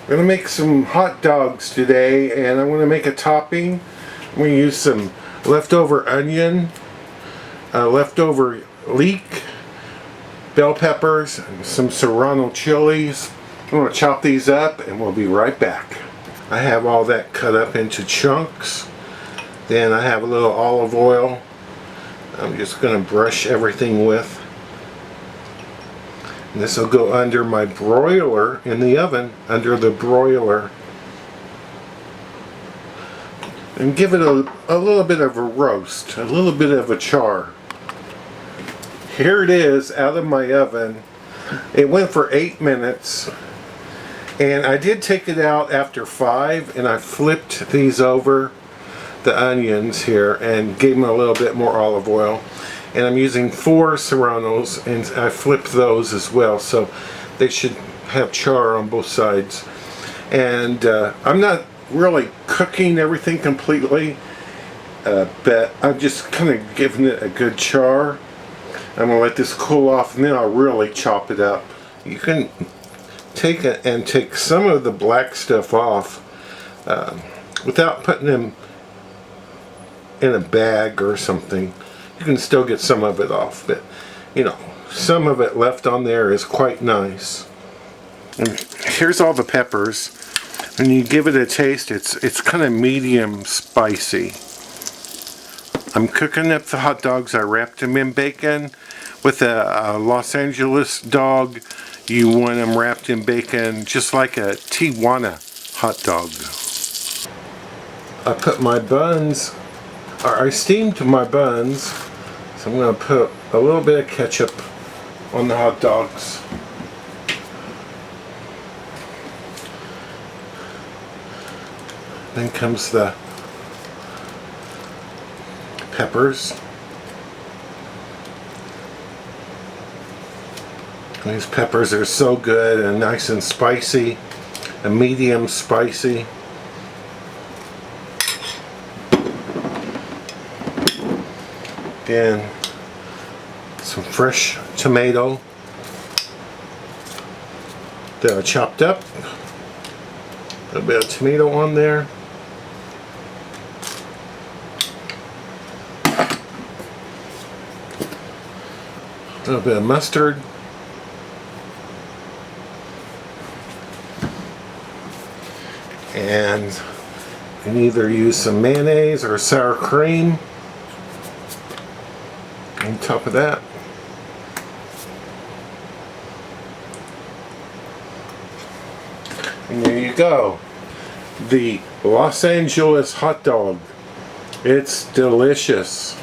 I'm going to make some hot dogs today, and I'm going to make a topping. I'm going to use some leftover onion, leftover leek, bell peppers, and some Serrano chilies. I'm going to chop these up and we'll be right back. I have all that cut up into chunks. Then I have a little olive oil I'm just going to brush everything with. And this will go under my broiler in the oven, under the broiler. And give it a little bit of a roast, a little bit of a char. Here it is out of my oven. It went for 8 minutes. And I did take it out after 5, and I flipped these over, the onions here, and gave them a little bit more olive oil. And I'm using 4 Serranos, and I flipped those as well, so they should have char on both sides. And I'm not really cooking everything completely, but I'm just kind of giving it a good char. I'm going to let this cool off, and then I'll really chop it up. You can take it and take some of the black stuff off without putting them in a bag or something. You can still get some of it off, but you know, some of it left on there is quite nice. And here's all the peppers. When you give it a taste, it's kind of medium spicy. I'm cooking up the hot dogs. I wrapped them in bacon. With a Los Angeles dog, you want them wrapped in bacon, just like a Tijuana hot dog. I put my buns, or I steamed my buns, so I'm going to put a little bit of ketchup on the hot dogs. Then comes the peppers. These peppers are so good and nice and spicy, a medium spicy. And some fresh tomato that I chopped up. A little bit of tomato on there. A little bit of mustard. And you can either use some mayonnaise or sour cream on top of that. And there you go. The Los Angeles hot dog. It's delicious.